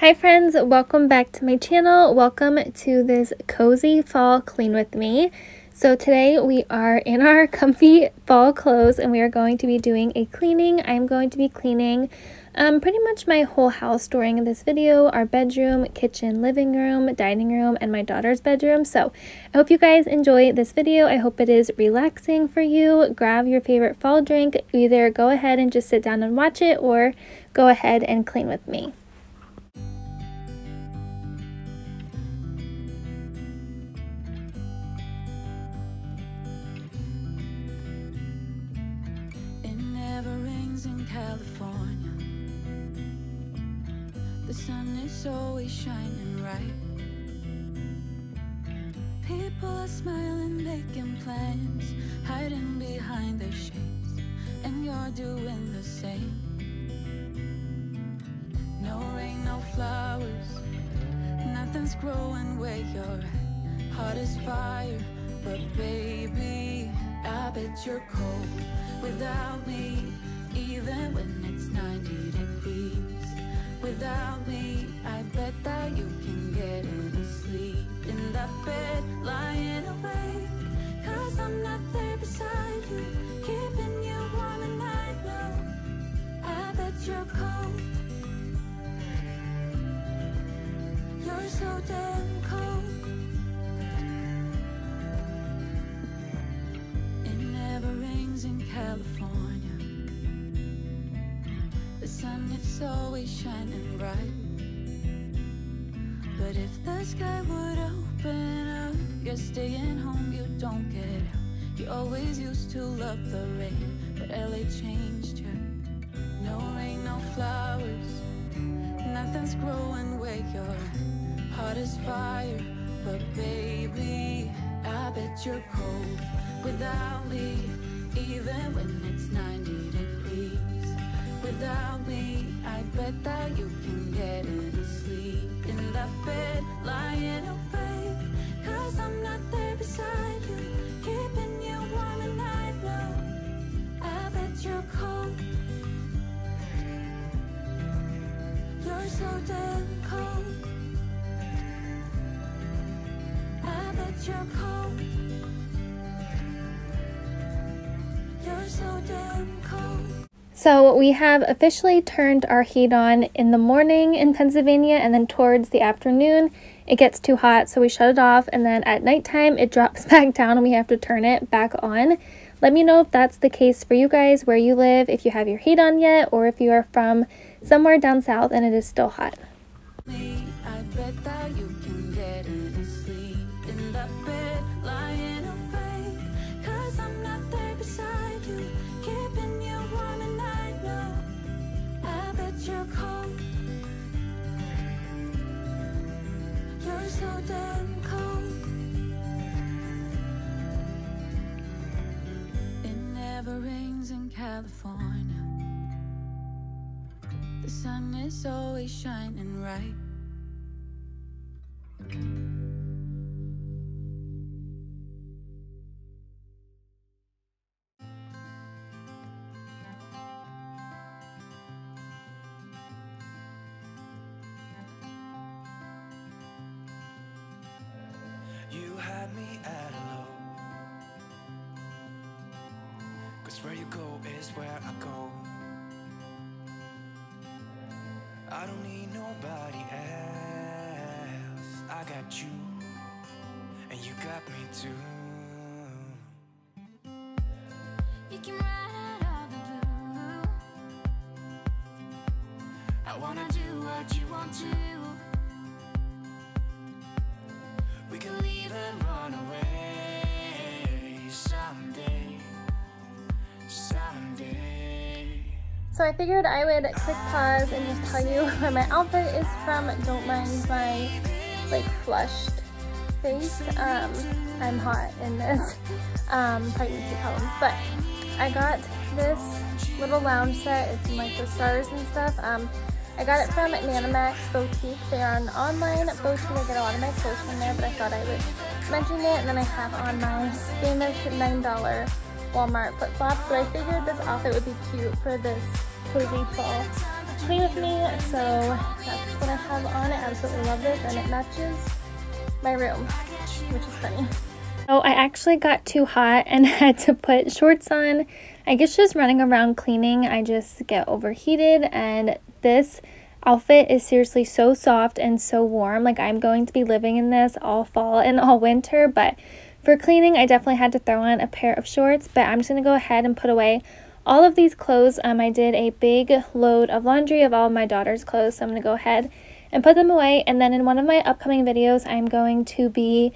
Hi friends, welcome back to my channel. Welcome to this cozy fall clean with me. So today we are in our comfy fall clothes and we are going to be doing a cleaning. I'm going to be cleaning pretty much my whole house during this video. Our bedroom, kitchen, living room, dining room, and my daughter's bedroom. So I hope you guys enjoy this video. I hope it is relaxing for you. Grab your favorite fall drink. Either go ahead and just sit down and watch it or go ahead and clean with me. California, the sun is always shining bright. People are smiling, making plans, hiding behind their shades, and you're doing the same. No rain, no flowers, nothing's growing where you're at. Heart is fire, but baby, I bet you're cold without me. Even when it's 90 degrees, without me, I bet that you can get any sleep in that bed, lying awake. Cause I'm not there beside you, keeping you warm and I know, I bet you're cold. You're so damn cold. It never rains in California. The sun is always shining bright. But if the sky would open up, you're staying home, you don't get out. You always used to love the rain, but LA changed you. No rain, no flowers, nothing's growing where you're at. Heart is fire, but baby, I bet you're cold without me. Even when it's 90 degrees, without me, I bet that you can get any sleep in that bed, lying awake. Cause I'm not there beside you, keeping you warm and I know, I bet you're cold. You're so damn cold. I bet you're cold. You're so damn cold. So we have officially turned our heat on in the morning in Pennsylvania, and then towards the afternoon it gets too hot, so we shut it off, and then at nighttime it drops back down and we have to turn it back on. Let me know if that's the case for you guys where you live, if you have your heat on yet, or if you are from somewhere down south and it is still hot. I bet that you can get any sleep in that bed, lying awake. Cause I'm not there beside you, keeping you warm and I know, I bet you're cold. You're so damn cold. It never rains in California. The sun is always shining right. You had me at a low, cause where you go is where I go. I don't need nobody else. I got you, and you got me too. You can ride all the blue. I wanna do what you want to. We can leave and run away someday, someday. So I figured I would quick pause and just tell you where my outfit is from. Don't mind my like flushed face. I'm hot in this pregnancy poems, but I got this little lounge set. It's in like the stars and stuff. I got it from Nanomax Boutique. They are an online boutique. I get a lot of my clothes from there, but I thought I would mention it. And then I have on my famous $9 Walmart flip-flops, but I figured this outfit would be cute for this cozy fall clean with me, so that's what I have on. I absolutely love this, and it matches my room, which is funny. So I actually got too hot and had to put shorts on. I guess just running around cleaning, I just get overheated, and this outfit is seriously so soft and so warm. Like, I'm going to be living in this all fall and all winter, but for cleaning, I definitely had to throw on a pair of shorts. But I'm just going to go ahead and put away all of these clothes. I did a big load of laundry of all of my daughter's clothes, so I'm going to go ahead and put them away. And then in one of my upcoming videos, I'm going to be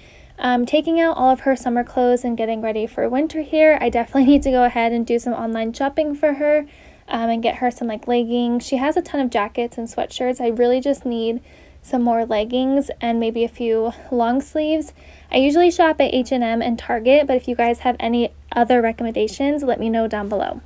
taking out all of her summer clothes and getting ready for winter here. I definitely need to go ahead and do some online shopping for her and get her some like leggings. She has a ton of jackets and sweatshirts. I really just need some more leggings and maybe a few long sleeves. I usually shop at H&M and Target, but if you guys have any other recommendations, let me know down below.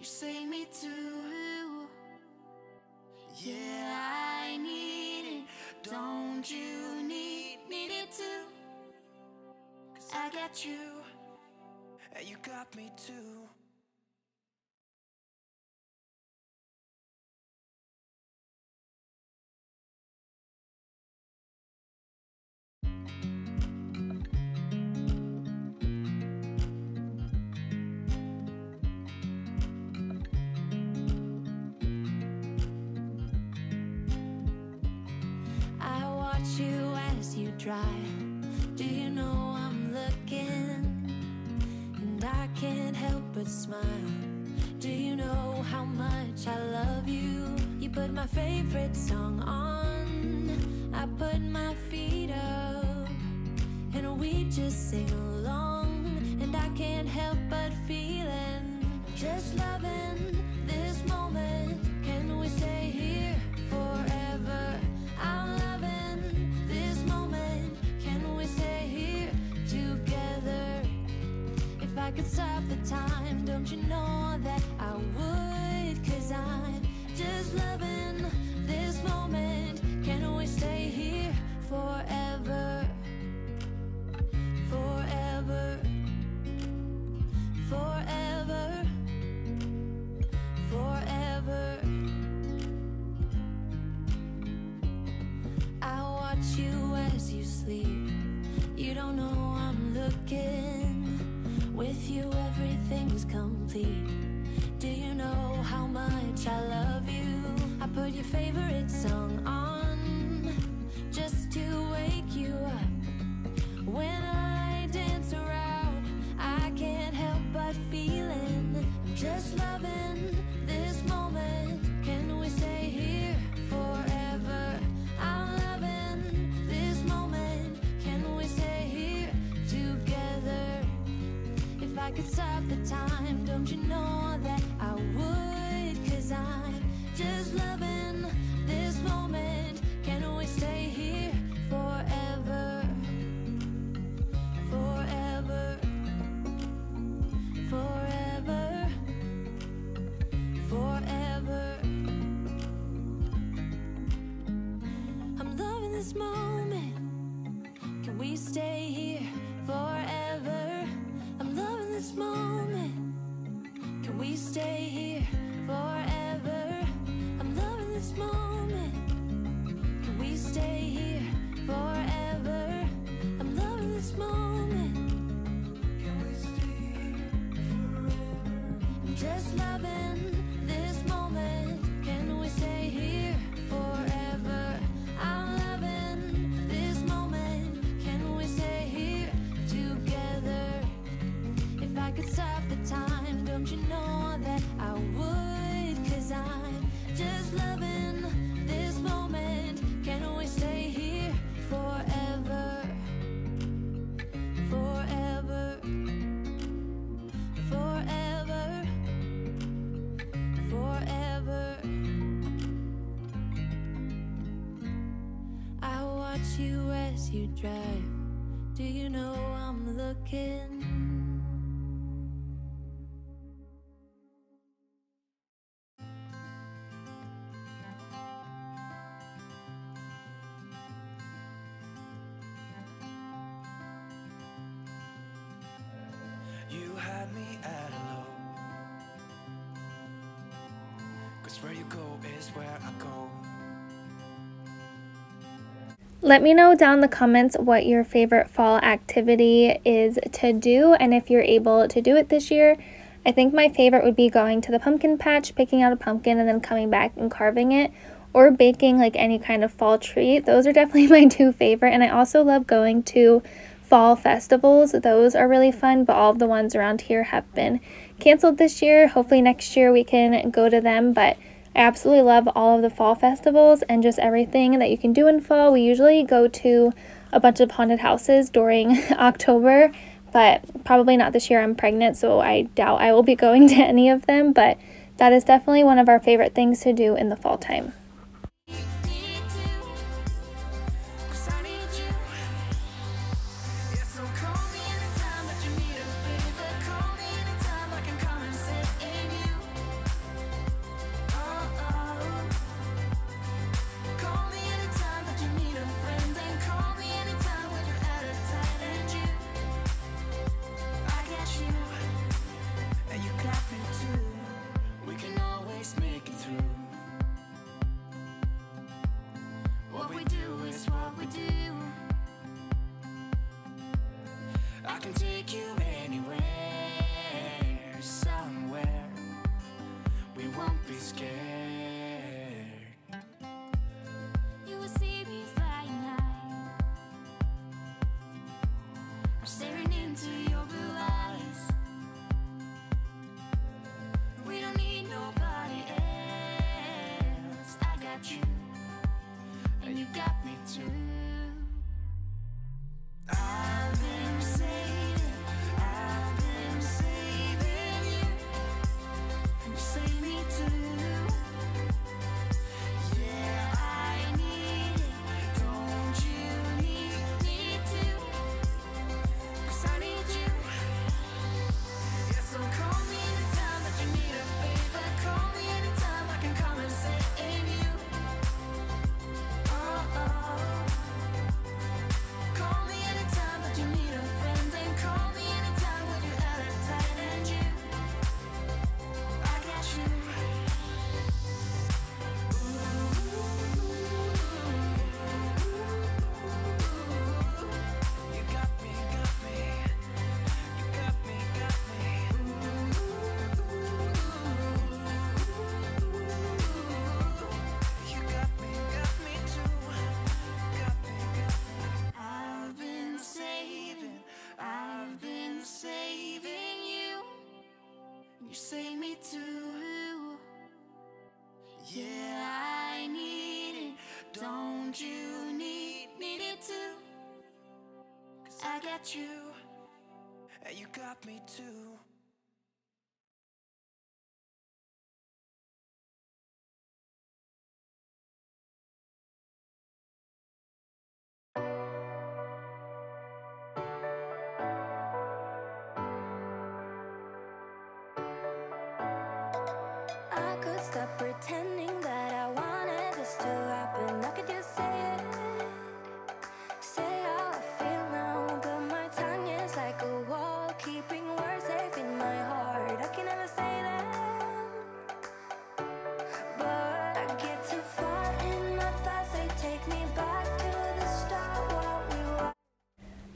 Save me too. Yeah, I need it. Don't you need it too? 'Cause I got you, and you got me too. you as you drive. Do you know I'm looking? And I can't help but smile. Do you know how much I love you? You put my favorite song on, I put my feet up, and we just sing along. And I can't help but feeling, just loving this moment. Can we stay here forever? I'm loving this moment. Can we stay here together? If I could stop the time, don't you know that I would? 'Cause I'm just loving this moment. Can we stay here forever? Forever. Forever. Forever. I watch you as you sleep. You don't know I'm looking. With you everything's complete. Do you know how much I love you? I put your favorite song on just to wake you up. When I dance around, I can't help but feeling, I'm just loving this moment. Can we stay here forever? I'm loving this moment. Can we stay here together? If I could stop the time, don't you know that I would? 'Cause I'm just loving this moment. Can we stay here forever? Forever. Forever. Forever. I'm loving this moment. Can we stay here forever? I'm loving this moment. Can we stay here forever? I'm loving this moment. Can we stay here forever? I'm loving this moment. Can we stay here forever? I'm just loving this moment. Can we stay here forever? I'm loving watch you as you drive. Do you know I'm looking? You had me at a low, 'cause where you go is where I go. Let me know down in the comments what your favorite fall activity is to do and if you're able to do it this year. I think my favorite would be going to the pumpkin patch, picking out a pumpkin and then coming back and carving it, or baking like any kind of fall treat. Those are definitely my two favorite. And I also love going to fall festivals. Those are really fun, but all of the ones around here have been canceled this year. Hopefully next year we can go to them, but I absolutely love all of the fall festivals and just everything that you can do in fall. We usually go to a bunch of haunted houses during October, but probably not this year. I'm pregnant, so I doubt I will be going to any of them, but that is definitely one of our favorite things to do in the fall time. I can take you anywhere, somewhere we won't be scared. You will see me flying high. I'm staring into your blue eyes. We don't need nobody else. I got you, and you got me too. I've been saving you. You save me too. Yeah, I need it. Don't you need me too? 'Cause I need you. Yeah, so call me anytime that you need a favor. Call me anytime I can come and save you. Oh, oh. Call me anytime that you need a friend, and call me anytime when you're at a tight end. You, I got you. You got me, got me. You got me, got me. You got me too. Got me, got me. I've been saving you. You save me too. Yeah, I need it. Don't you need it too? 'Cause I got you. And you got me too. I could stop pretending that I wanted this to happen. I could just say how I feel now, but my tongue is like a wall, keeping words safe in my heart. I can never say that, but I get too far in my thoughts. They take me back to the start, what we were.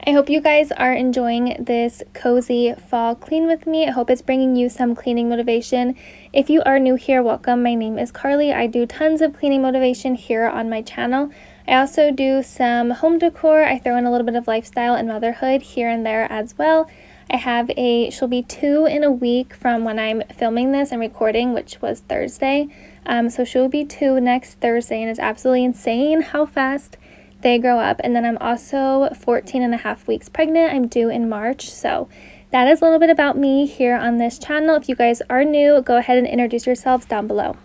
I hope you guys are enjoying this cozy fall clean with me. I hope it's bringing you some cleaning motivation. If you are new here, welcome. My name is Carlie. I do tons of cleaning motivation here on my channel. I also do some home decor. I throw in a little bit of lifestyle and motherhood here and there as well. I have she'll be 2 in a week from when I'm filming this and recording, which was Thursday. So she'll be 2 next Thursday, and it's absolutely insane how fast they grow up. And then I'm also 14.5 weeks pregnant. I'm due in March. So that is a little bit about me here on this channel. If you guys are new, go ahead and introduce yourselves down below.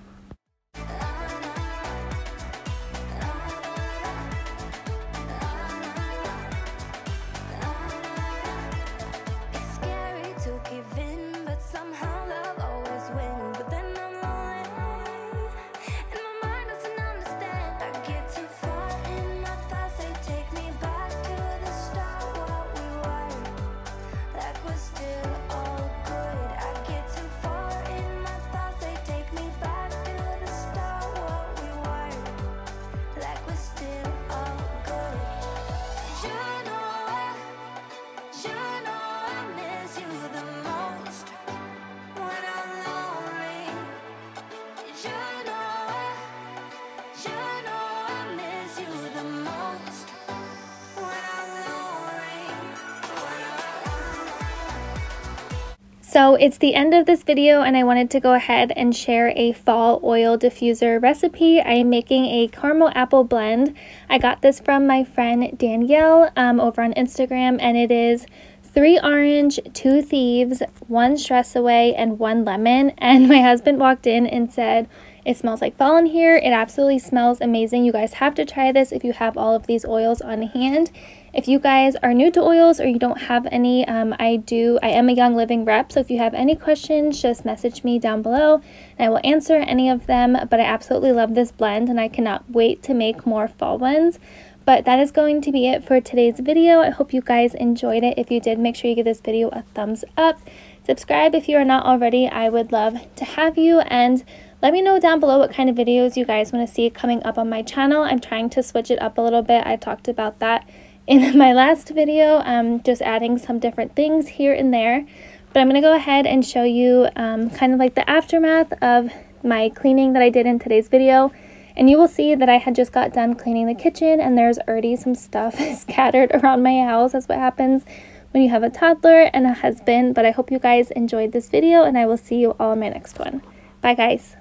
So it's the end of this video and I wanted to go ahead and share a fall oil diffuser recipe. I am making a caramel apple blend. I got this from my friend Danielle over on Instagram, and it is 3 orange, 2 thieves, 1 stress away, and 1 lemon. And my husband walked in and said, "It smells like fall in here." It absolutely smells amazing. You guys have to try this if you have all of these oils on hand. If you guys are new to oils or you don't have any, I am a Young Living rep, so if you have any questions, just message me down below and I will answer any of them. But I absolutely love this blend and I cannot wait to make more fall ones. But that is going to be it for today's video. I hope you guys enjoyed it. If you did, make sure you give this video a thumbs up. Subscribe if you are not already. I would love to have you, and let me know down below what kind of videos you guys want to see coming up on my channel. I'm trying to switch it up a little bit. I talked about that in my last video, just adding some different things here and there. But I'm going to go ahead and show you kind of like the aftermath of my cleaning that I did in today's video. And you will see that I had just got done cleaning the kitchen and there's already some stuff scattered around my house. That's what happens when you have a toddler and a husband. But I hope you guys enjoyed this video and I will see you all in my next one. Bye guys.